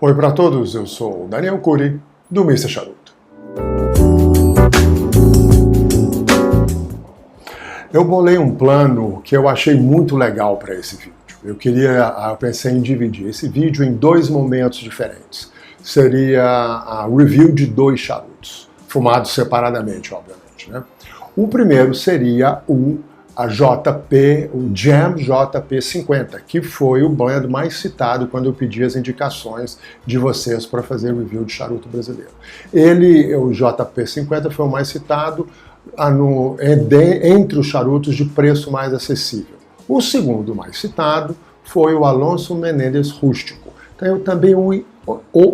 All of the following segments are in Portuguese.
Oi para todos, eu sou o Daniel Cury, do Mr. Charuto. Eu bolei um plano que eu achei muito legal para esse vídeo. Eu pensei em dividir esse vídeo em dois momentos diferentes. Seria a review de 2 charutos, fumados separadamente, obviamente, né? O primeiro seria o Jam JP50, que foi o blend mais citado quando eu pedi as indicações de vocês para fazer review de charuto brasileiro. O JP50, foi o mais citado entre os charutos de preço mais acessível. O segundo mais citado foi o Alonso Menendez Rústico. Então eu também o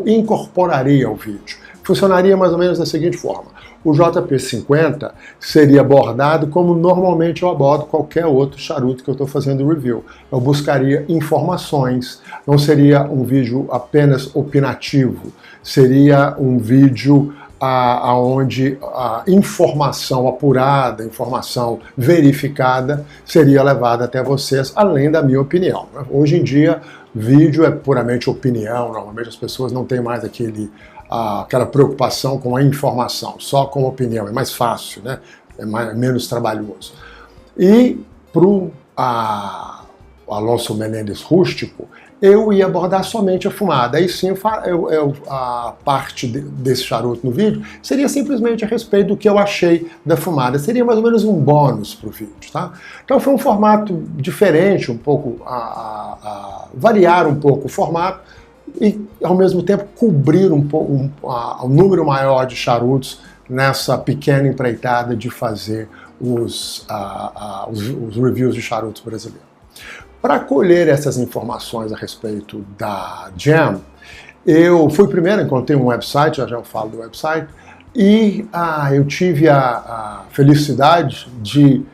incorporaria ao vídeo. Funcionaria mais ou menos da seguinte forma. O JP50 seria abordado como normalmente eu abordo qualquer outro charuto que eu estou fazendo review. Eu buscaria informações, não seria um vídeo apenas opinativo, seria um vídeo onde a informação apurada, informação verificada seria levada até vocês, além da minha opinião. Hoje em dia, vídeo é puramente opinião, normalmente as pessoas não têm mais aquela preocupação com a informação, só com a opinião, é mais fácil, né? Menos trabalhoso. E para o Alonso Menendez Rústico, eu ia abordar somente a fumada. Aí sim, a parte desse charuto no vídeo seria simplesmente a respeito do que eu achei da fumada. Seria mais ou menos um bônus para o vídeo, tá? Então foi um formato diferente, um pouco variar um pouco o formato e, ao mesmo tempo, cobrir um número maior de charutos nessa pequena empreitada de fazer os reviews de charutos brasileiros. Para colher essas informações a respeito da Jam, eu fui primeiro, encontrei um website, já eu falo do website, e eu tive a felicidade de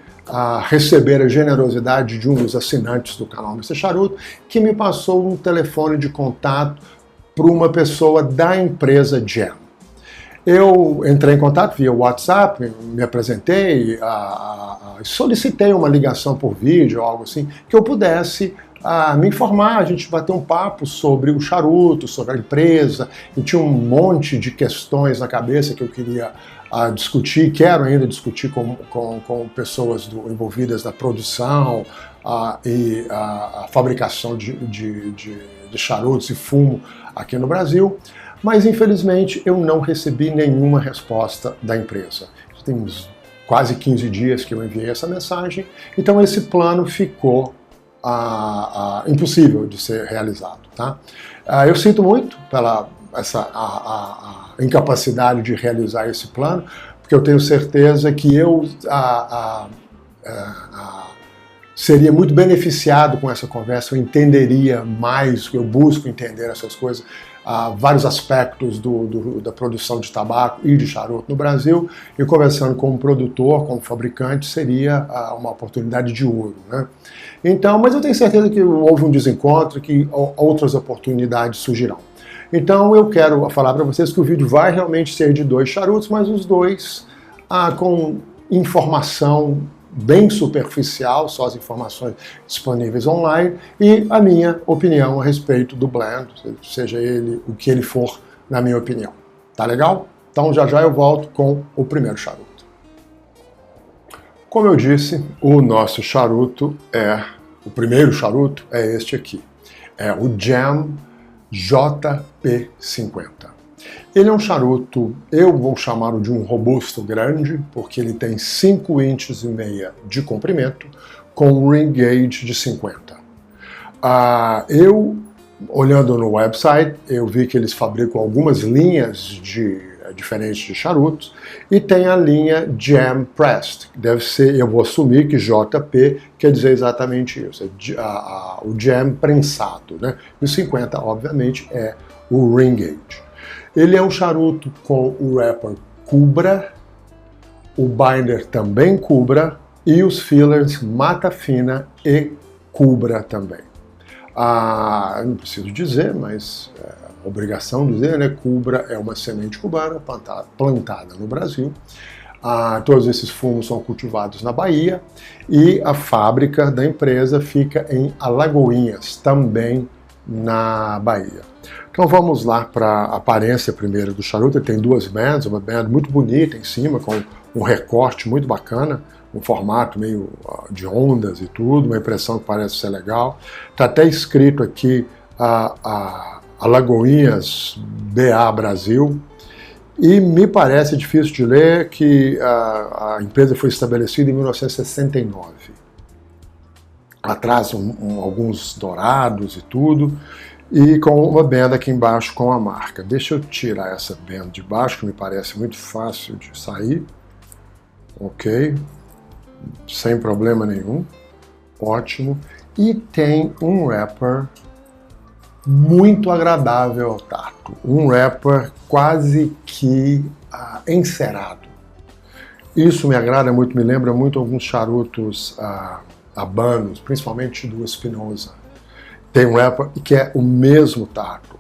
receber a generosidade de um dos assinantes do canal Mr. Charuto, que me passou um telefone de contato para uma pessoa da empresa Jam. Eu entrei em contato via WhatsApp, me apresentei, solicitei uma ligação por vídeo, algo assim, que eu pudesse me informar, a gente bater um papo sobre o charuto, sobre a empresa. Eu tinha um monte de questões na cabeça que eu queria discutir, quero ainda discutir com pessoas envolvidas na produção e a fabricação de charutos e fumo aqui no Brasil. Mas, infelizmente, eu não recebi nenhuma resposta da empresa. Tem uns quase 15 dias que eu enviei essa mensagem, então esse plano ficou impossível de ser realizado, tá? Eu sinto muito pela essa incapacidade de realizar esse plano, porque eu tenho certeza que eu seria muito beneficiado com essa conversa, eu entenderia mais, eu busco entender essas coisas, vários aspectos da produção de tabaco e de charuto no Brasil, e conversando com um produtor, com um fabricante, seria uma oportunidade de ouro, né? Então, mas eu tenho certeza que houve um desencontro, que outras oportunidades surgirão. Então eu quero falar para vocês que o vídeo vai realmente ser de 2 charutos, mas os dois com informação bem superficial, só as informações disponíveis online, e a minha opinião a respeito do blend, seja ele o que ele for, na minha opinião. Tá legal? Então já eu volto com o primeiro charuto. Como eu disse, o nosso charuto o primeiro charuto é este aqui. É o Jam JP50. Ele é um charuto, eu vou chamá-lo de um robusto grande, porque ele tem 5,5 inches de comprimento, com um ring gauge de 50. Olhando no website, eu vi que eles fabricam algumas linhas diferentes de charutos, e tem a linha Jam Pressed, deve ser, eu vou assumir que JP quer dizer exatamente isso, o Jam prensado, né? E o 50, obviamente, é o ring gauge. Ele é um charuto com o wrapper Cubra, o binder também Cubra, e os fillers Mata Fina e Cubra também. Eu não preciso dizer, mas obrigação dizer, né? Cubra é uma semente cubana plantada no Brasil. Todos esses fumos são cultivados na Bahia e a fábrica da empresa fica em Alagoinhas, também na Bahia. Então vamos lá para a aparência primeiro do charuto. Ele tem duas bands, uma band muito bonita em cima, com um recorte muito bacana, um formato meio de ondas e tudo, uma impressão que parece ser legal. Está até escrito aqui a Lagoinhas BA Brasil, e me parece difícil de ler que a empresa foi estabelecida em 1969. Atrás alguns dourados e tudo, e com uma banda aqui embaixo com a marca. Deixa eu tirar essa banda de baixo, que me parece muito fácil de sair. Ok, sem problema nenhum, ótimo. E tem um wrapper muito agradável ao tato, um wrapper quase que encerado. Isso me agrada muito, me lembra muito alguns charutos habanos, principalmente do Espinosa. Tem um wrapper que é o mesmo tato.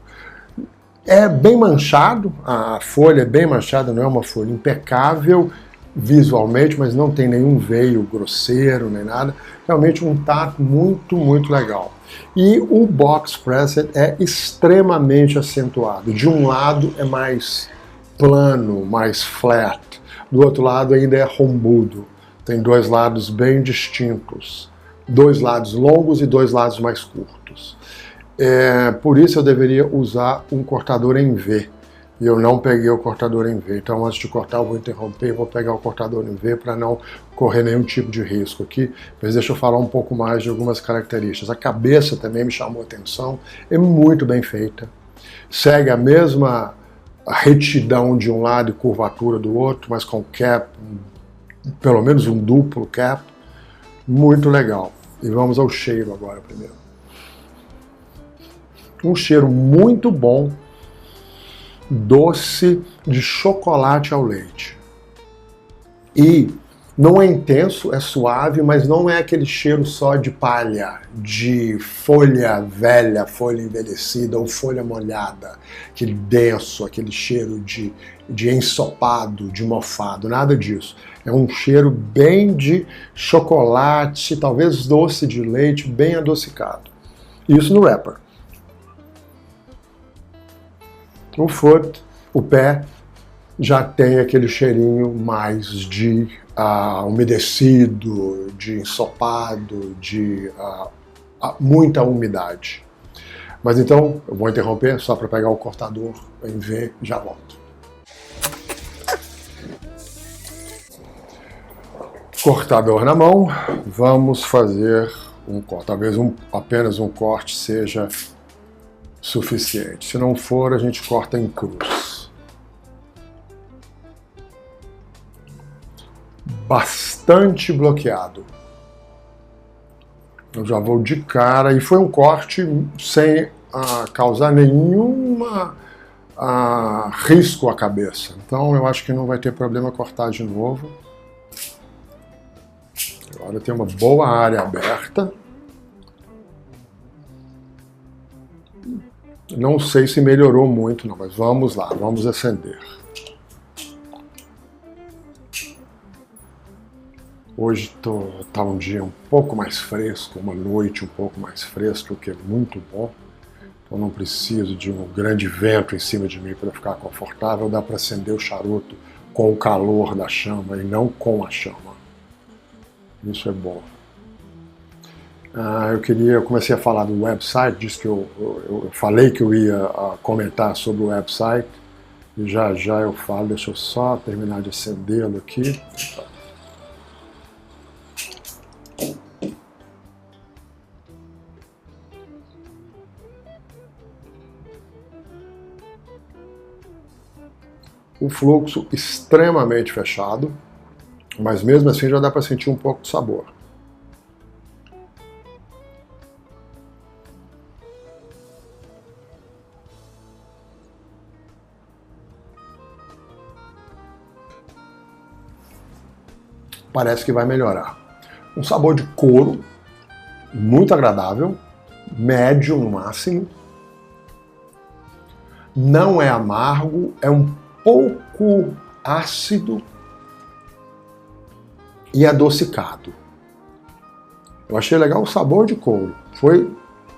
É bem manchado, a folha é bem manchada, não é uma folha impecável visualmente, mas não tem nenhum veio grosseiro nem nada. Realmente um tato muito, muito legal. E o box pressed é extremamente acentuado. De um lado é mais plano, mais flat. Do outro lado ainda é rombudo. Tem dois lados bem distintos. Dois lados longos e dois lados mais curtos. Por isso eu deveria usar um cortador em V. E eu não peguei o cortador em V. Então antes de cortar eu vou interromper e vou pegar o cortador em V para não correr nenhum tipo de risco aqui. Mas deixa eu falar um pouco mais de algumas características. A cabeça também me chamou a atenção. É muito bem feita. Segue a mesma retidão de um lado e curvatura do outro, mas com cap, pelo menos um duplo cap. Muito legal. E vamos ao cheiro agora primeiro. Um cheiro muito bom, doce, de chocolate ao leite. E não é intenso, é suave, mas não é aquele cheiro só de palha, de folha velha, folha envelhecida ou folha molhada. Aquele denso, aquele cheiro de ensopado, de mofado, nada disso. É um cheiro bem de chocolate, talvez doce de leite, bem adocicado. Isso no wrapper. O foot, o pé, já tem aquele cheirinho mais de umedecido, de ensopado, de muita umidade. Mas então, eu vou interromper só para pegar o cortador em V e já volto. Cortador na mão, vamos fazer um corte. Talvez apenas um corte seja suficiente. Se não for, a gente corta em cruz. Bastante bloqueado. Eu já vou de cara, e foi um corte sem causar nenhuma risco à cabeça. Então eu acho que não vai ter problema cortar de novo. Agora tem uma boa área aberta. Não sei se melhorou muito, não, mas vamos lá, vamos acender. Hoje tá um dia um pouco mais fresco, uma noite um pouco mais fresca, o que é muito bom. Então não preciso de um grande vento em cima de mim para ficar confortável. Dá para acender o charuto com o calor da chama e não com a chama. Isso é bom. Eu comecei a falar do website, disse que eu falei que eu ia comentar sobre o website, e já eu falo. Deixa eu só terminar de acendê-lo aqui. O fluxo extremamente fechado, mas mesmo assim já dá para sentir um pouco de sabor. Parece que vai melhorar. Um sabor de couro, muito agradável, médio no máximo. Não é amargo, é um pouco ácido e adocicado. Eu achei legal o sabor de couro. Foi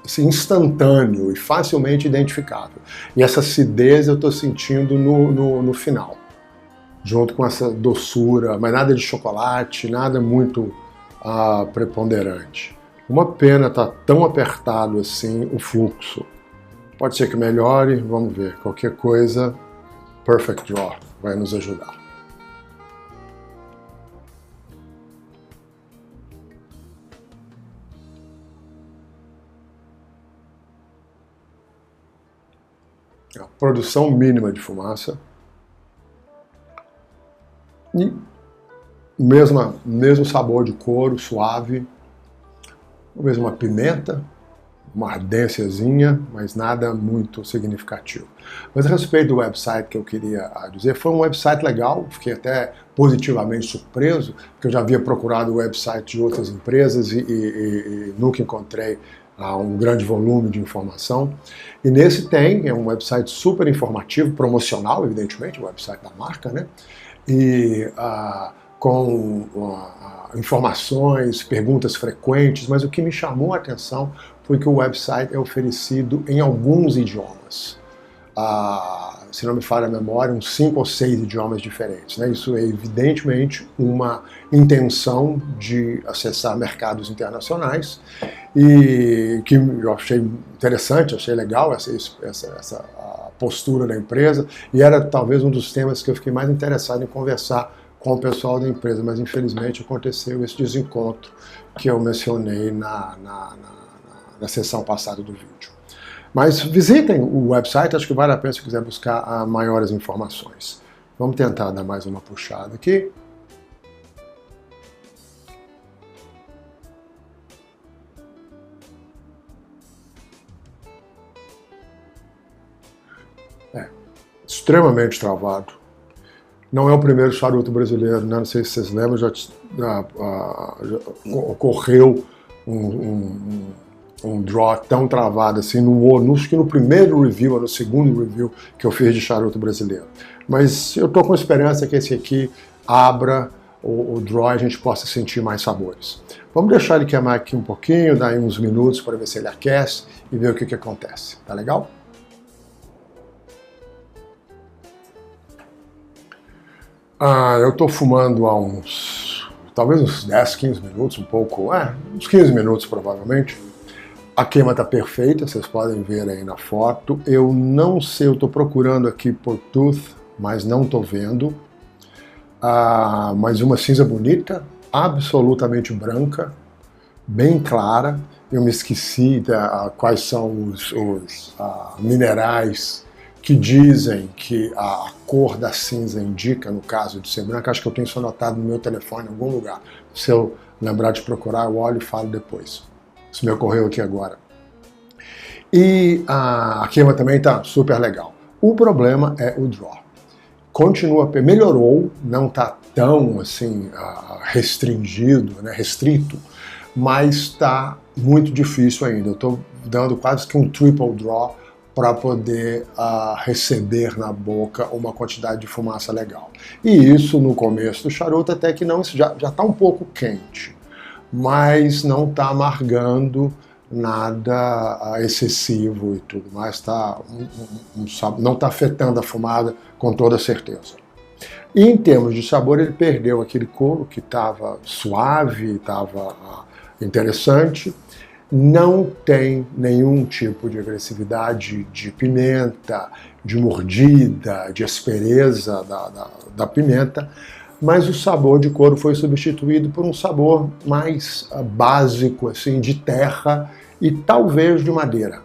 assim, instantâneo e facilmente identificável. E essa acidez eu estou sentindo no final, junto com essa doçura, mas nada de chocolate, nada muito preponderante. Uma pena estar tão apertado assim o fluxo. Pode ser que melhore, vamos ver. Qualquer coisa, Perfect Draw vai nos ajudar. A produção mínima de fumaça. E mesmo sabor de couro, suave. Talvez uma pimenta, uma ardênciazinha, mas nada muito significativo. Mas a respeito do website que eu queria dizer, foi um website legal, fiquei até positivamente surpreso, porque eu já havia procurado o website de outras empresas e nunca encontrei um grande volume de informação. E nesse é um website super informativo, promocional, evidentemente, o website da marca, né? E com informações, perguntas frequentes, mas o que me chamou a atenção foi que o website é oferecido em alguns idiomas. Se não me falha a memória, uns 5 ou 6 idiomas diferentes, né? Isso é evidentemente uma intenção de acessar mercados internacionais e que eu achei interessante, achei legal essa postura da empresa, e era talvez um dos temas que eu fiquei mais interessado em conversar com o pessoal da empresa, mas infelizmente aconteceu esse desencontro que eu mencionei na sessão passada do vídeo. Mas visitem o website, acho que vale a pena se quiser buscar maiores informações. Vamos tentar dar mais uma puxada aqui. Extremamente travado. Não é o primeiro charuto brasileiro, né? Não sei se vocês lembram, já ocorreu um draw tão travado assim, acho que no primeiro review ou no segundo review que eu fiz de charuto brasileiro. Mas eu estou com esperança que esse aqui abra o draw e a gente possa sentir mais sabores. Vamos deixar ele queimar aqui um pouquinho, dar aí uns minutos para ver se ele aquece e ver o que acontece. Tá legal? Eu estou fumando há talvez uns 10, 15 minutos, uns 15 minutos provavelmente. A queima está perfeita, vocês podem ver aí na foto. Eu não sei, eu estou procurando aqui por tooth, mas não estou vendo. Mas uma cinza bonita, absolutamente branca, bem clara. Eu me esqueci quais são os minerais que dizem que a cor da cinza indica, no caso de ser branca. Acho que eu tenho isso anotado no meu telefone em algum lugar. Se eu lembrar de procurar, eu olho e falo depois. Isso me ocorreu aqui agora. E a queima também está super legal. O problema é o draw. Melhorou, não está tão assim restringido, né, restrito, mas está muito difícil ainda. Eu estou dando quase que um triple draw para poder receber na boca uma quantidade de fumaça legal. E isso no começo do charuto até que não, já está um pouco quente, mas não está amargando nada excessivo e tudo mais, não está afetando a fumada com toda certeza. E em termos de sabor, ele perdeu aquele couro que estava suave, estava interessante. Não tem nenhum tipo de agressividade de pimenta, de mordida, de aspereza da pimenta, mas o sabor de couro foi substituído por um sabor mais básico, assim, de terra e talvez de madeira.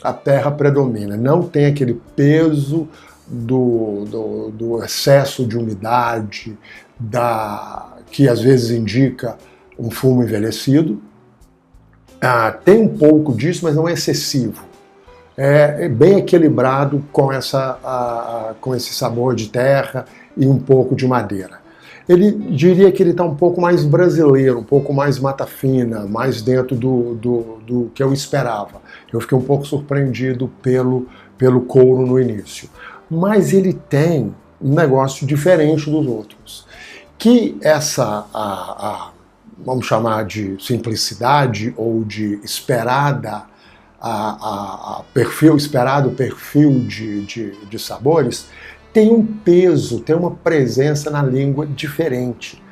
A terra predomina, não tem aquele peso do excesso de umidade, que às vezes indica um fumo envelhecido. Tem um pouco disso, mas não é excessivo. É bem equilibrado com esse sabor de terra e um pouco de madeira. Ele diria que ele está um pouco mais brasileiro, um pouco mais mata fina, mais dentro do que eu esperava. Eu fiquei um pouco surpreendido pelo couro no início. Mas ele tem um negócio diferente dos outros, que vamos chamar de simplicidade ou de esperada esperado perfil de sabores, tem um peso, tem uma presença na língua diferente.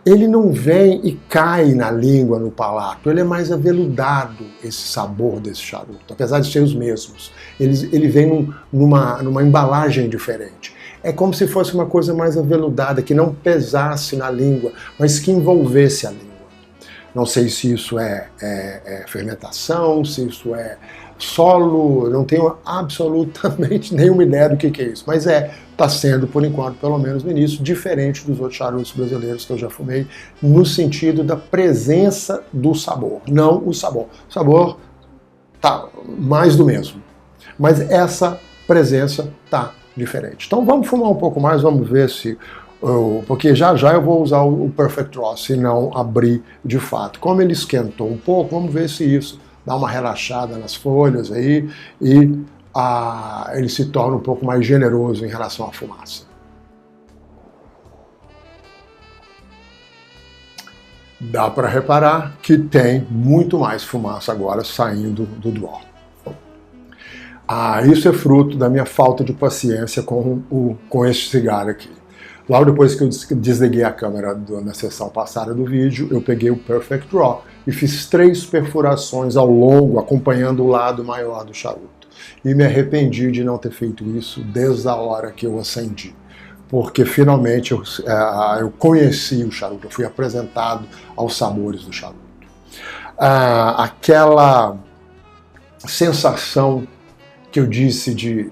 Ele não vem e cai na língua, no palato, ele é mais aveludado, esse sabor desse charuto, apesar de ser os mesmos. Ele vem numa embalagem diferente. É como se fosse uma coisa mais aveludada, que não pesasse na língua, mas que envolvesse a língua. Não sei se isso é fermentação, se isso é solo, não tenho absolutamente nenhuma ideia do que é isso, mas está sendo, por enquanto, pelo menos no início, diferente dos outros charutos brasileiros que eu já fumei, no sentido da presença do sabor, não o sabor. O sabor tá mais do mesmo, mas essa presença tá diferente. Então vamos fumar um pouco mais, vamos ver se... porque já eu vou usar o Perfect Draw, se não abrir de fato. Como ele esquentou um pouco, vamos ver se isso dá uma relaxada nas folhas aí e ele se torna um pouco mais generoso em relação à fumaça. Dá para reparar que tem muito mais fumaça agora saindo do draw. Isso é fruto da minha falta de paciência com esse cigarro aqui. Logo depois que eu desliguei a câmera na sessão passada do vídeo, eu peguei o Perfect Draw e fiz 3 perfurações ao longo, acompanhando o lado maior do charuto. E me arrependi de não ter feito isso desde a hora que eu acendi. Porque finalmente eu conheci o charuto, eu fui apresentado aos sabores do charuto. Aquela sensação que eu disse de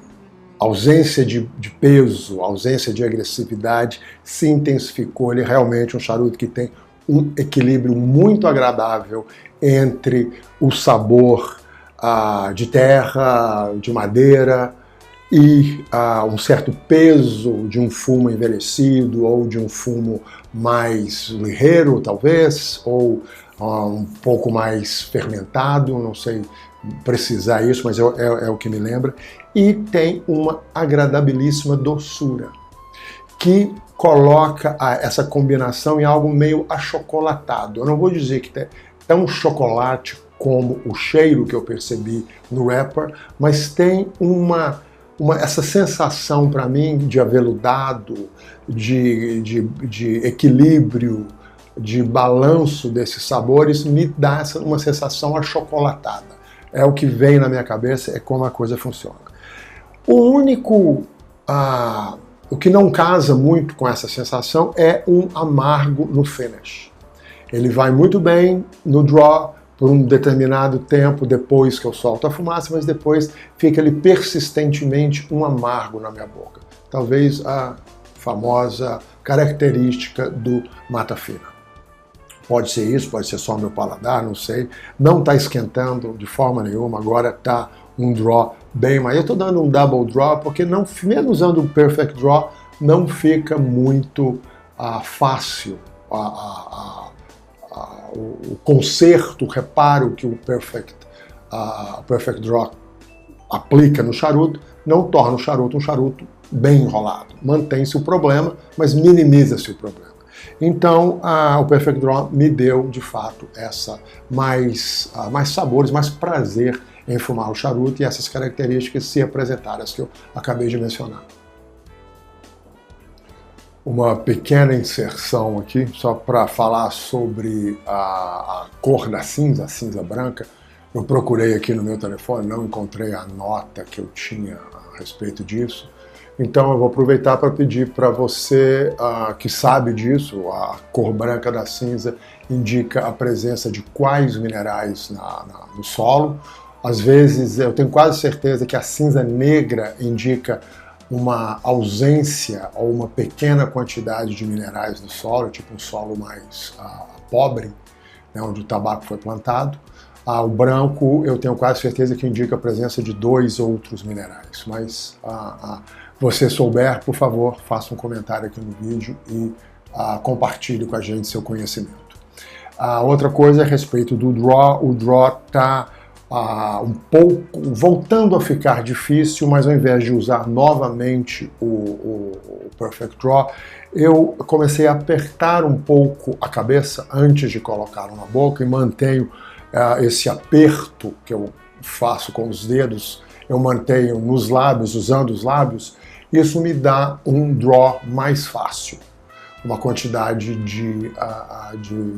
ausência de peso, ausência de agressividade, se intensificou. Ele é realmente um charuto que tem um equilíbrio muito agradável entre o sabor de terra, de madeira, e um certo peso de um fumo envelhecido, ou de um fumo mais ligeiro, talvez, ou um pouco mais fermentado, não sei precisar isso, mas é o que me lembra. E tem uma agradabilíssima doçura, que coloca essa combinação em algo meio achocolatado. Eu não vou dizer que é tão chocolate como o cheiro que eu percebi no wrapper, mas tem essa sensação para mim de aveludado, de equilíbrio, de balanço desses sabores, me dá uma sensação achocolatada. É o que vem na minha cabeça, é como a coisa funciona. O que não casa muito com essa sensação é um amargo no finish. Ele vai muito bem no draw por um determinado tempo depois que eu solto a fumaça, mas depois fica ali persistentemente um amargo na minha boca. Talvez a famosa característica do mata fina. Pode ser isso, pode ser só meu paladar, não sei. Não está esquentando de forma nenhuma, agora está um draw bem mais. Eu estou dando um double draw porque mesmo usando o Perfect Draw não fica muito fácil o conserto, o reparo que o Perfect Draw aplica no charuto, não torna o charuto um charuto bem enrolado. Mantém-se o problema, mas minimiza-se o problema. Então, o Perfect Draw me deu, de fato, mais sabores, mais prazer em fumar o charuto e essas características se apresentaram, as que eu acabei de mencionar. Uma pequena inserção aqui, só para falar sobre a cor da cinza, a cinza branca. Eu procurei aqui no meu telefone, não encontrei a nota que eu tinha a respeito disso. Então eu vou aproveitar para pedir para você que sabe disso, a cor branca da cinza indica a presença de quais minerais no solo. Às vezes eu tenho quase certeza que a cinza negra indica uma ausência ou uma pequena quantidade de minerais no solo, tipo um solo mais pobre, né, onde o tabaco foi plantado. O branco eu tenho quase certeza que indica a presença de 2 outros minerais, mas você souber, por favor, faça um comentário aqui no vídeo e compartilhe com a gente seu conhecimento. Outra coisa é a respeito do draw. O draw está um pouco voltando a ficar difícil, mas ao invés de usar novamente o Perfect Draw, eu comecei a apertar um pouco a cabeça antes de colocá-lo na boca e mantenho esse aperto que eu faço com os dedos, eu mantenho nos lábios, usando os lábios, isso me dá um draw mais fácil, uma quantidade de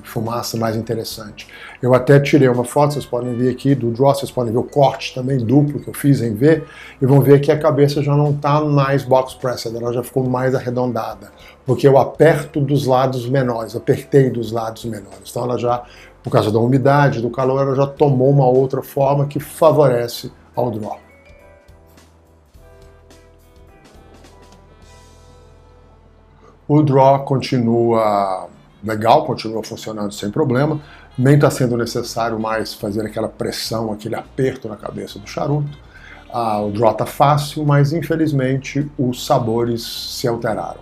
fumaça mais interessante. Eu até tirei uma foto, vocês podem ver aqui do draw, vocês podem ver o corte também duplo que eu fiz em V, e vão ver que a cabeça já não está mais box pressed, ela já ficou mais arredondada, porque eu aperto dos lados menores, apertei dos lados menores. Então ela já, por causa da umidade, do calor, ela já tomou uma outra forma que favorece ao draw. O draw continua legal, continua funcionando sem problema, nem está sendo necessário mais fazer aquela pressão, aquele aperto na cabeça do charuto. O draw está fácil, mas infelizmente os sabores se alteraram.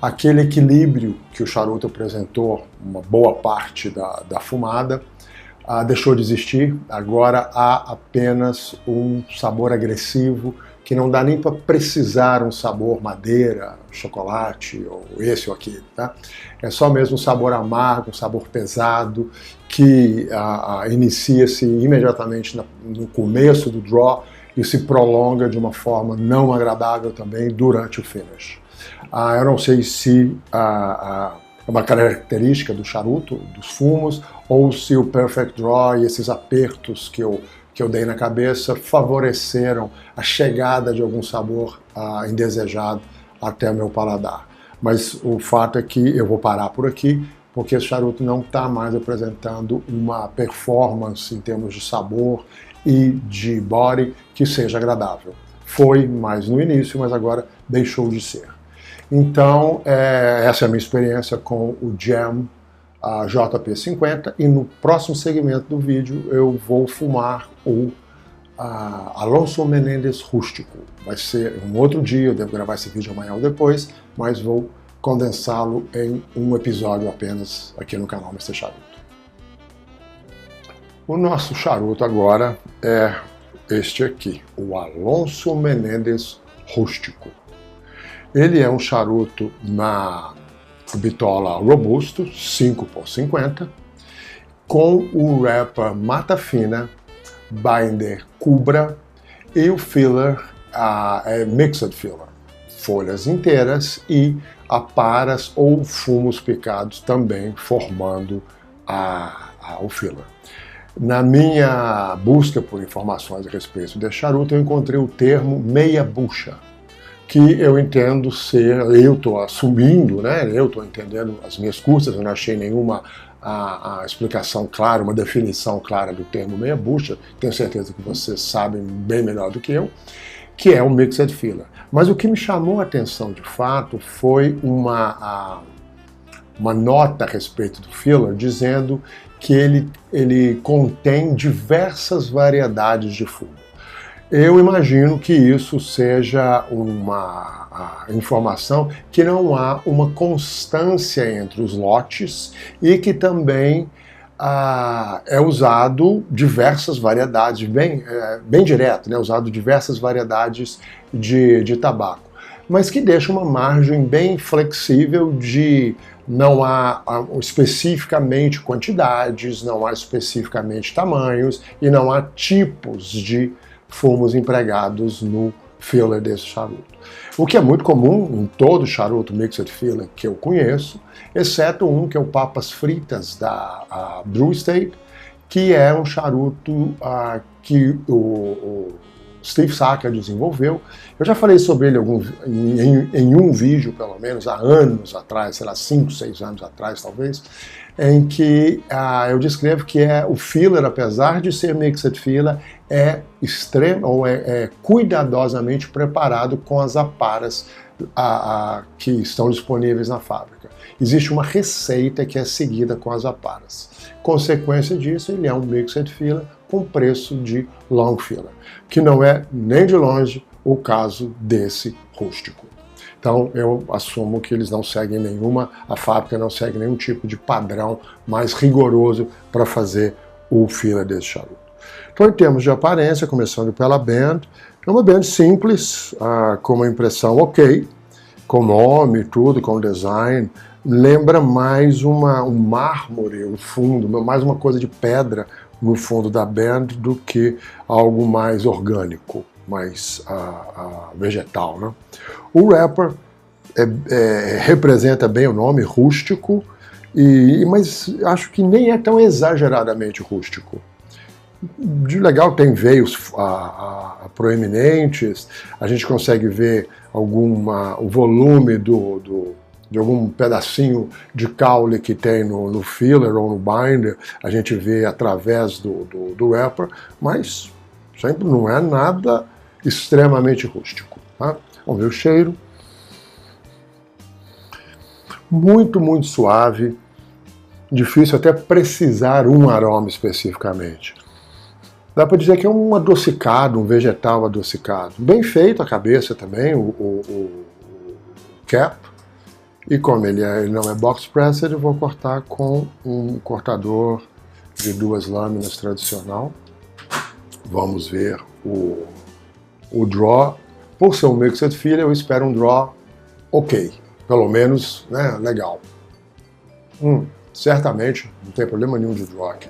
Aquele equilíbrio que o charuto apresentou, uma boa parte da fumada, deixou de existir. Agora há apenas um sabor agressivo, que não dá nem para precisar um sabor madeira, chocolate, ou esse ou aquele. Tá? É só mesmo um sabor amargo, um sabor pesado, que inicia-se imediatamente no começo do draw e se prolonga de uma forma não agradável também durante o finish. Eu não sei se é uma característica do charuto, dos fumos, ou se o Perfect Draw e esses apertos que eu dei na cabeça favoreceram a chegada de algum sabor indesejado até o meu paladar. Mas o fato é que eu vou parar por aqui, porque esse charuto não está mais apresentando uma performance em termos de sabor e de body que seja agradável. Foi mais no início, mas agora deixou de ser. Então, essa é a minha experiência com o Gem JP50, e no próximo segmento do vídeo eu vou fumar o Alonso Menendez Rústico. Vai ser um outro dia, eu devo gravar esse vídeo amanhã ou depois, mas vou condensá-lo em um episódio apenas aqui no canal Mr. Charuto. O nosso charuto agora é este aqui, o Alonso Menendez Rústico. Ele é um charuto na bitola robusto, 5x50, com o wrapper Mata Fina, binder Cubra e o filler Mixed Filler, folhas inteiras e aparas ou fumos picados também formando o filler. Na minha busca por informações a respeito desse charuto, eu encontrei o termo meia bucha, que eu entendo ser, eu estou assumindo, né? Eu estou entendendo as minhas custas, eu não achei nenhuma explicação clara, uma definição clara do termo meia bucha, tenho certeza que vocês sabem bem melhor do que eu, que é o Mixed Filler. Mas o que me chamou a atenção de fato foi uma nota a respeito do filler, dizendo que ele contém diversas variedades de fumo. Eu imagino que isso seja uma informação que não há uma constância entre os lotes e que também é usado diversas variedades, bem direto, né? Usado diversas variedades de tabaco, mas que deixa uma margem bem flexível de não há especificamente quantidades, não há especificamente tamanhos e não há tipos de fumos empregados no filler desse charuto. O que é muito comum em todo charuto Mixed Filler que eu conheço, exceto um que é o Papas Fritas da Drew Estate, que é um charuto que o Steve Saka desenvolveu. Eu já falei sobre ele em um vídeo, pelo menos, há anos atrás, sei lá, 5, 6 anos atrás, talvez, em que eu descrevo que o filler, apesar de ser Mixed Filler, é cuidadosamente preparado com as aparas que estão disponíveis na fábrica. Existe uma receita que é seguida com as aparas. Consequência disso, ele é um Mixed Filler com preço de Long Filler, que não é nem de longe o caso desse rústico. Então eu assumo que eles não seguem a fábrica não segue nenhum tipo de padrão mais rigoroso para fazer o filler desse charuto. Então, em termos de aparência, começando pela band, é uma band simples, com uma impressão ok, com nome, tudo, com design, lembra mais um mármore, um fundo, mais uma coisa de pedra, no fundo da band do que algo mais orgânico, mais vegetal, né? O wrapper representa bem o nome, rústico, mas acho que nem é tão exageradamente rústico. De legal tem veios proeminentes, a gente consegue ver o volume de algum pedacinho de caule que tem no filler ou no binder, a gente vê através do wrapper, mas sempre não é nada extremamente rústico. Tá? Vamos ver o cheiro. Muito, muito suave, difícil até precisar um aroma especificamente. Dá para dizer que é um adocicado, um vegetal adocicado. Bem feito a cabeça também, o cap. E como ele não é box press, eu vou cortar com um cortador de 2 lâminas tradicional. Vamos ver o draw. Por ser um mixed filler, eu espero um draw ok. Pelo menos, né, legal. Certamente, não tem problema nenhum de draw aqui.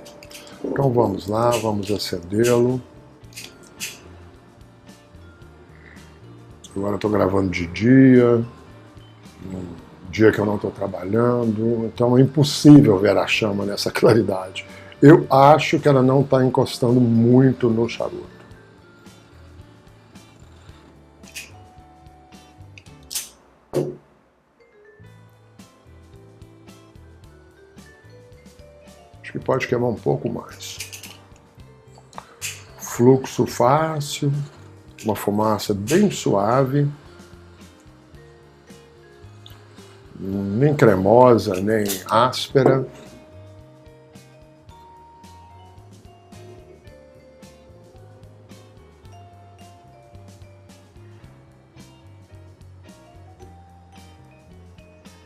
Então vamos lá, vamos acendê-lo. Agora eu estou gravando de dia, um dia que eu não estou trabalhando, então é impossível ver a chama nessa claridade. Eu acho que ela não está encostando muito no charuto. Que pode queimar um pouco mais. Fluxo fácil, uma fumaça bem suave, nem cremosa, nem áspera.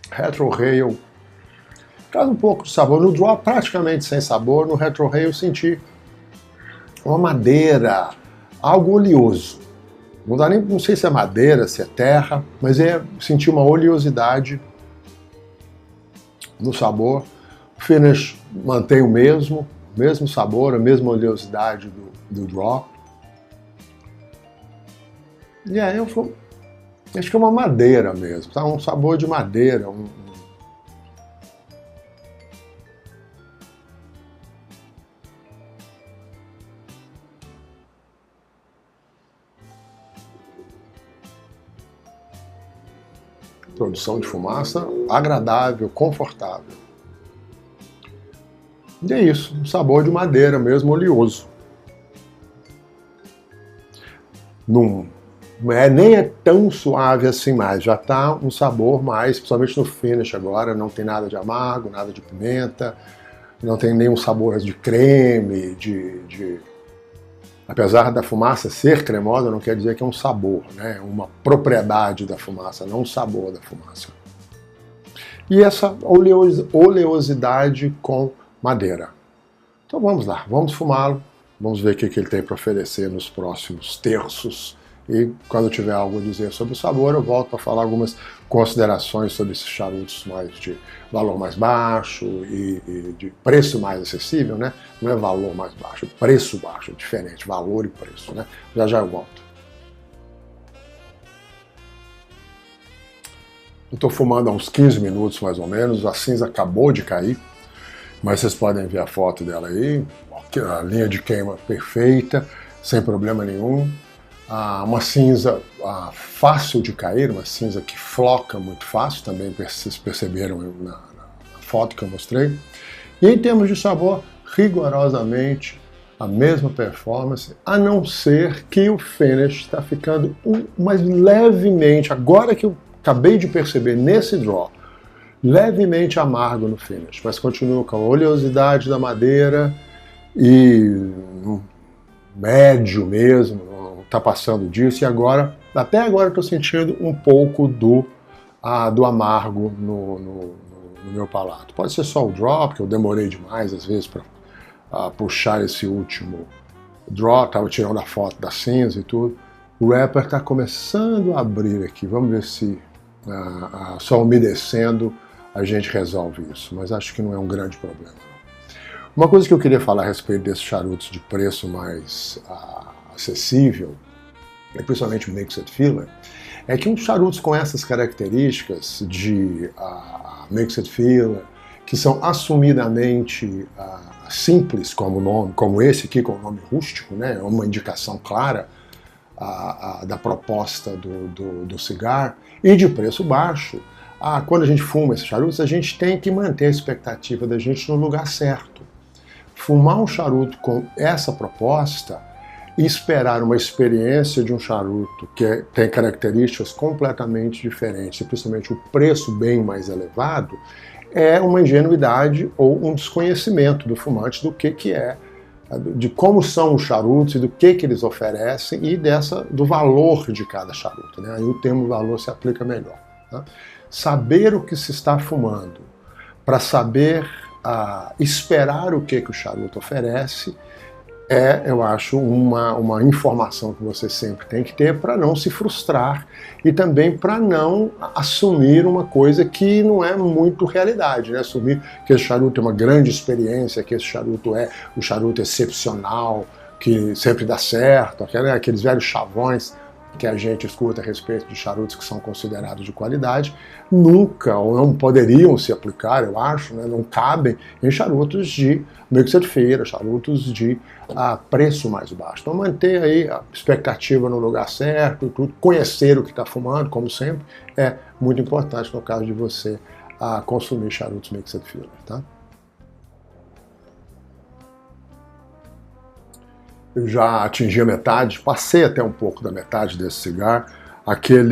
Retrohale traz um pouco de sabor. No draw, praticamente sem sabor. No retrohale eu senti uma madeira, algo oleoso. Não sei se é madeira, se é terra, mas senti uma oleosidade no sabor. O finish mantém o mesmo sabor, a mesma oleosidade do draw. E aí acho que é uma madeira mesmo, tá? Um sabor de madeira, produção de fumaça agradável, confortável. E é isso, um sabor de madeira mesmo, oleoso. Nem é tão suave assim mais, já está um sabor mais, principalmente no finish agora, não tem nada de amargo, nada de pimenta, não tem nenhum sabor de creme, Apesar da fumaça ser cremosa, não quer dizer que é um sabor, né? É uma propriedade da fumaça, não um sabor da fumaça. E essa oleosidade com madeira. Então vamos lá, vamos fumá-lo, vamos ver o que ele tem para oferecer nos próximos terços. E quando eu tiver algo a dizer sobre o sabor, eu volto para falar algumas considerações sobre esses charutos mais de valor mais baixo e de preço mais acessível, né? Não é valor mais baixo, é preço baixo, é diferente, valor e preço, né? Já eu volto. Eu estou fumando há uns 15 minutos mais ou menos, a cinza acabou de cair, mas vocês podem ver a foto dela aí, a linha de queima perfeita, sem problema nenhum. Uma cinza fácil de cair, uma cinza que floca muito fácil, também vocês perceberam na foto que eu mostrei. E em termos de sabor, rigorosamente a mesma performance, a não ser que o finish está ficando mais levemente, agora que eu acabei de perceber nesse draw, levemente amargo no finish, mas continua com a oleosidade da madeira e médio mesmo, está passando disso, e até agora estou sentindo um pouco do amargo no meu palato. Pode ser só o draw, porque eu demorei demais às vezes para puxar esse último draw, estava tirando a foto da cinza e tudo. O wrapper está começando a abrir aqui, vamos ver se só umedecendo a gente resolve isso, mas acho que não é um grande problema. Uma coisa que eu queria falar a respeito desses charutos de preço mais acessível, e principalmente o Mixed Filler, é que uns charutos com essas características de Mixed Filler, que são assumidamente simples como nome, como esse aqui, com o nome rústico, né? É uma indicação clara da proposta do cigarro, e de preço baixo, quando a gente fuma esses charutos, a gente tem que manter a expectativa da gente no lugar certo. Fumar um charuto com essa proposta e esperar uma experiência de um charuto que tem características completamente diferentes, e principalmente o preço bem mais elevado, é uma ingenuidade ou um desconhecimento do fumante do que é, de como são os charutos e do que eles oferecem e do valor de cada charuto, né? Aí o termo valor se aplica melhor. Tá? Saber o que se está fumando, para saber esperar o que o charuto oferece, eu acho, uma informação que você sempre tem que ter para não se frustrar e também para não assumir uma coisa que não é muito realidade, né? Assumir que esse charuto é uma grande experiência, que esse charuto é o charuto excepcional, que sempre dá certo, aqueles velhos chavões que a gente escuta a respeito de charutos que são considerados de qualidade, nunca ou não poderiam se aplicar, eu acho, né, não cabem em charutos de Mixed Filler, charutos de preço mais baixo. Então manter aí a expectativa no lugar certo, tudo, conhecer o que está fumando, como sempre, é muito importante no caso de você consumir charutos Mixed Filler, tá? Eu já atingi a metade, passei até um pouco da metade desse cigarro, aquela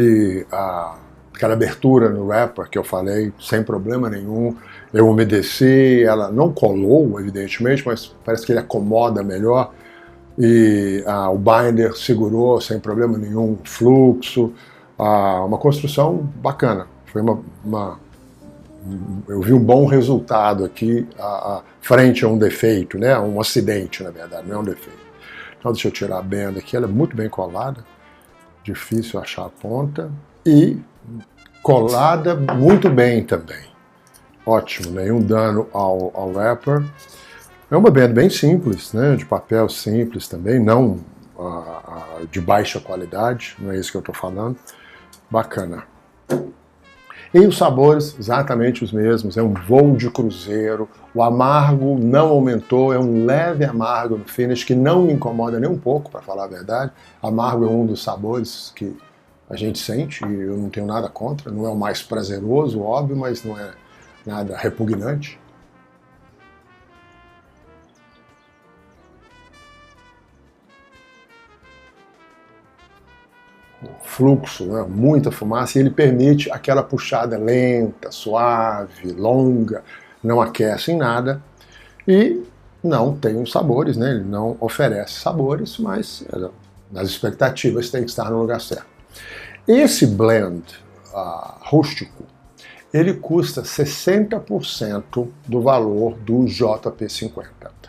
abertura no wrapper que eu falei, sem problema nenhum, eu umedeci, ela não colou, evidentemente, mas parece que ele acomoda melhor, e o binder segurou sem problema nenhum o fluxo, uma construção bacana, foi eu vi um bom resultado aqui, frente a um defeito, né, um acidente, na verdade, não é um defeito. Então deixa eu tirar a benda aqui, ela é muito bem colada, difícil achar a ponta, e colada muito bem também. Ótimo, nenhum dano ao wrapper. É uma benda bem simples, né, de papel simples também, não de baixa qualidade, não é isso que eu estou falando. Bacana. E os sabores, exatamente os mesmos, é um voo de cruzeiro, o amargo não aumentou, é um leve amargo no finish que não me incomoda nem um pouco, para falar a verdade. Amargo é um dos sabores que a gente sente e eu não tenho nada contra, não é o mais prazeroso, óbvio, mas não é nada repugnante. Fluxo, né? Muita fumaça, e ele permite aquela puxada lenta, suave, longa, não aquece em nada e não tem os sabores, né? Ele não oferece sabores, mas as expectativas têm que estar no lugar certo. Esse blend rústico, ele custa 60% do valor do JP50,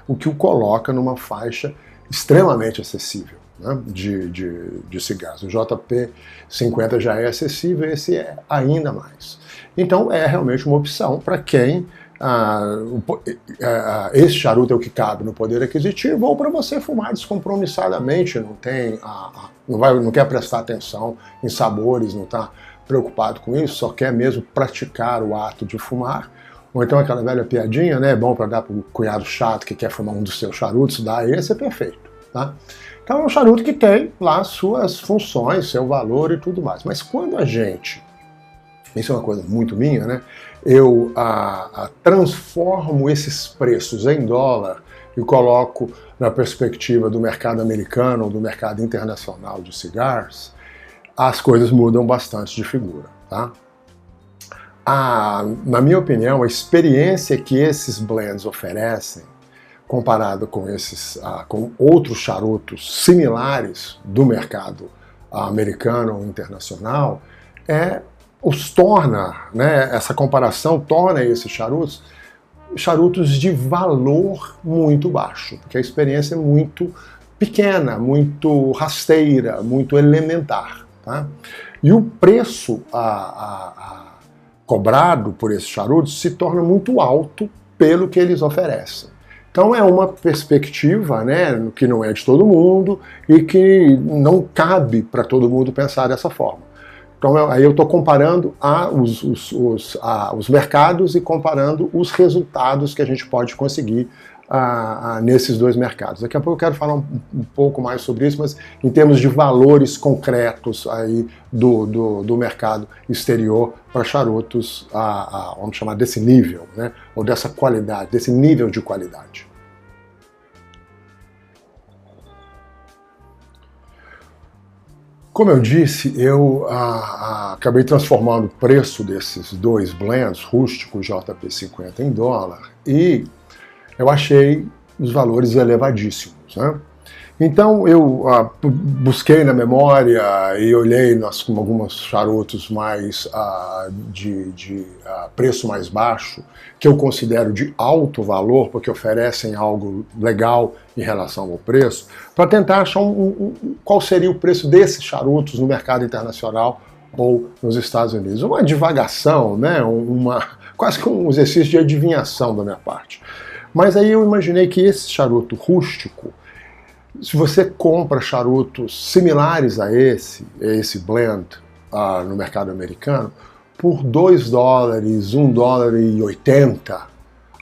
o que o coloca numa faixa extremamente acessível, né, de cigarros. O JP50 já é acessível, esse é ainda mais. Então é realmente uma opção para quem esse charuto é o que cabe no poder aquisitivo, ou para você fumar descompromissadamente, não quer prestar atenção em sabores, não está preocupado com isso, só quer mesmo praticar o ato de fumar. Ou então aquela velha piadinha, né, é bom para dar para o cunhado chato que quer fumar um dos seus charutos, dá esse, é perfeito, tá? Então é um charuto que tem lá suas funções, seu valor e tudo mais. Mas quando a gente, isso é uma coisa muito minha, né, eu transformo esses preços em dólar e coloco na perspectiva do mercado americano ou do mercado internacional de cigarros, as coisas mudam bastante de figura, tá? Na minha opinião, a experiência que esses blends oferecem, comparado com com outros charutos similares do mercado americano ou internacional, os torna, né, essa comparação torna esses charutos de valor muito baixo, porque a experiência é muito pequena, muito rasteira, muito elementar. Tá? E o preço cobrado por esses charutos se torna muito alto pelo que eles oferecem. Então é uma perspectiva, né, que não é de todo mundo e que não cabe para todo mundo pensar dessa forma. Então aí eu estou comparando os mercados e comparando os resultados que a gente pode conseguir nesses dois mercados. Daqui a pouco eu quero falar um pouco mais sobre isso, mas em termos de valores concretos aí do mercado exterior para charutos, vamos chamar desse nível, né, ou dessa qualidade, desse nível de qualidade. Como eu disse, eu acabei transformando o preço desses dois blends, rústico JP50, em dólar, e eu achei os valores elevadíssimos, né? Então eu busquei na memória e olhei com alguns charutos mais de preço mais baixo, que eu considero de alto valor, porque oferecem algo legal em relação ao preço, para tentar achar qual seria o preço desses charutos no mercado internacional ou nos Estados Unidos. Uma divagação, né? Quase que um exercício de adivinhação da minha parte. Mas aí eu imaginei que esse charuto rústico, se você compra charutos similares a esse blend no mercado americano, por $2, $1,80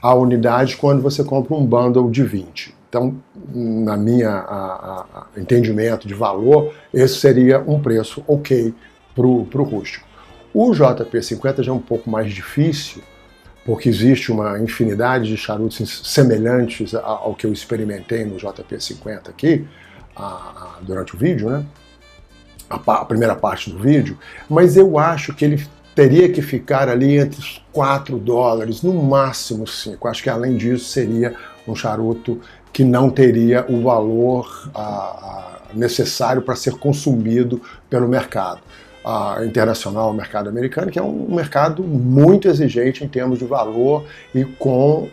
a unidade quando você compra um bundle de 20. Então, na minha entendimento de valor, esse seria um preço ok para o rústico. O JP50 já é um pouco mais difícil, porque existe uma infinidade de charutos semelhantes ao que eu experimentei no JP50 aqui, durante o vídeo, né? A primeira parte do vídeo, mas eu acho que ele teria que ficar ali entre os $4, no máximo 5. Acho que além disso seria um charuto que não teria o valor necessário para ser consumido pelo mercado internacional, o mercado americano, que é um mercado muito exigente em termos de valor e com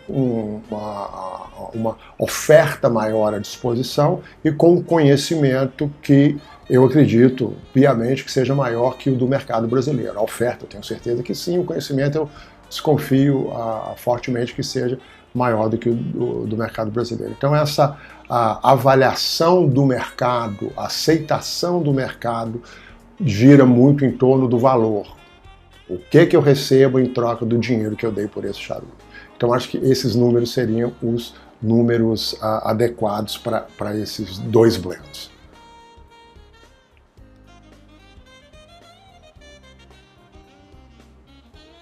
uma oferta maior à disposição e com um conhecimento que eu acredito piamente que seja maior que o do mercado brasileiro. A oferta, eu tenho certeza que sim, o conhecimento eu desconfio fortemente que seja maior do que o do mercado brasileiro. Então essa avaliação do mercado, a aceitação do mercado gira muito em torno do valor. O que eu recebo em troca do dinheiro que eu dei por esse charuto. Então acho que esses números seriam os números adequados para esses dois blends.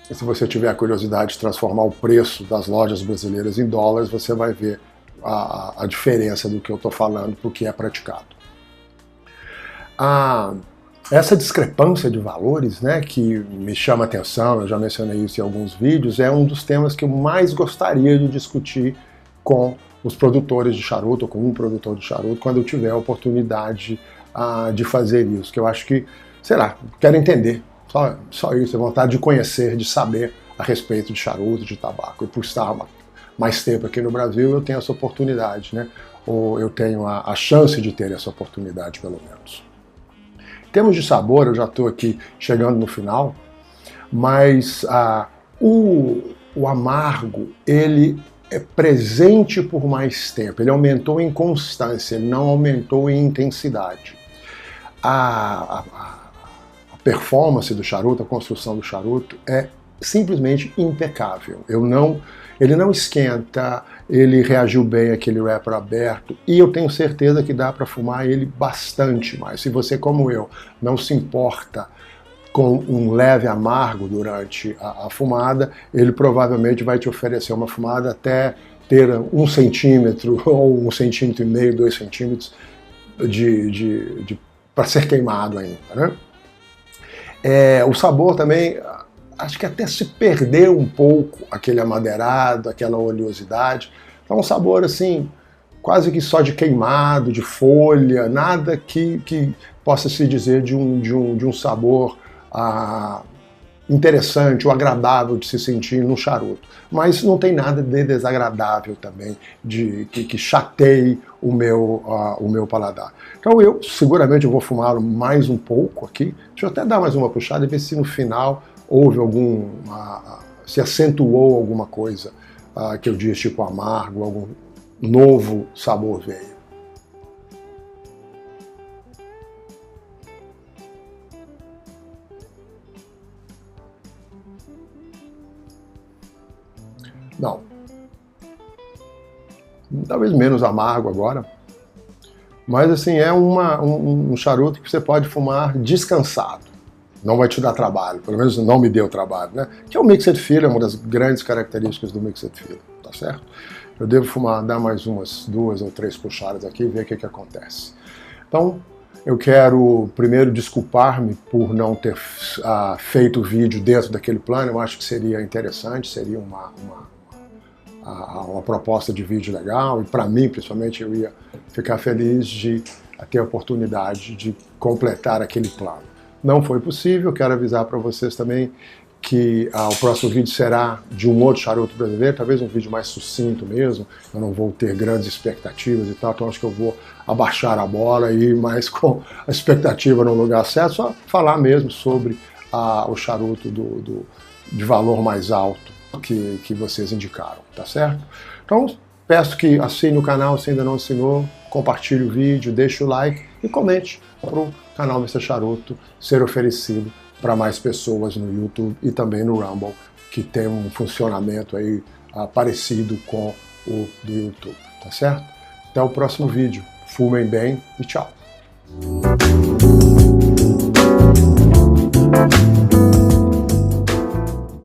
E se você tiver a curiosidade de transformar o preço das lojas brasileiras em dólares, você vai ver a diferença do que eu estou falando para o que é praticado. Essa discrepância de valores, né, que me chama a atenção, eu já mencionei isso em alguns vídeos, é um dos temas que eu mais gostaria de discutir com os produtores de charuto, ou com um produtor de charuto, quando eu tiver a oportunidade de fazer isso, que eu acho que, sei lá, quero entender, só isso, a vontade de conhecer, de saber a respeito de charuto, de tabaco, e por estar mais tempo aqui no Brasil, eu tenho essa oportunidade, né, ou eu tenho a chance de ter essa oportunidade, pelo menos. Em termos de sabor, eu já estou aqui chegando no final, mas o amargo, ele é presente por mais tempo, ele aumentou em constância, ele não aumentou em intensidade. A performance do charuto, a construção do charuto é simplesmente impecável. Ele não esquenta, ele reagiu bem àquele wrapper aberto e eu tenho certeza que dá para fumar ele bastante mais. Se você, como eu, não se importa com um leve amargo durante a fumada, ele provavelmente vai te oferecer uma fumada até ter 1 centímetro ou 1,5 centímetros, 2 centímetros para ser queimado ainda, né? O sabor também, acho que até se perdeu um pouco aquele amadeirado, aquela oleosidade. Então um sabor assim, quase que só de queimado, de folha, nada que possa se dizer de um sabor interessante ou agradável de se sentir no charuto. Mas não tem nada de desagradável também, que chateie o meu paladar. Então eu seguramente vou fumar mais um pouco aqui. Deixa eu até dar mais uma puxada e ver se no final houve se acentuou alguma coisa que eu disse, tipo amargo, novo sabor veio. Não. Talvez menos amargo agora. Mas assim, é um charuto que você pode fumar descansado. Não vai te dar trabalho, pelo menos não me deu trabalho, né? Que é o Mixed Field, é uma das grandes características do Mixed Field, tá certo? Eu devo fumar, dar mais umas 2 ou 3 puxadas aqui e ver o que acontece. Então, eu quero primeiro desculpar-me por não ter feito o vídeo dentro daquele plano. Eu acho que seria interessante, seria uma proposta de vídeo legal, e para mim, principalmente, eu ia ficar feliz de ter a oportunidade de completar aquele plano. Não foi possível. Quero avisar para vocês também que o próximo vídeo será de um outro charuto brasileiro, talvez um vídeo mais sucinto mesmo. Eu não vou ter grandes expectativas e tal, então acho que eu vou abaixar a bola e ir mais com a expectativa no lugar certo, só falar mesmo sobre o charuto de valor mais alto que vocês indicaram, tá certo? Então, peço que assine o canal se ainda não assinou, compartilhe o vídeo, deixe o like e comente para o canal Mr. Charuto ser oferecido para mais pessoas no YouTube e também no Rumble, que tem um funcionamento aí parecido com o do YouTube, tá certo? Até o próximo vídeo. Fumem bem e tchau!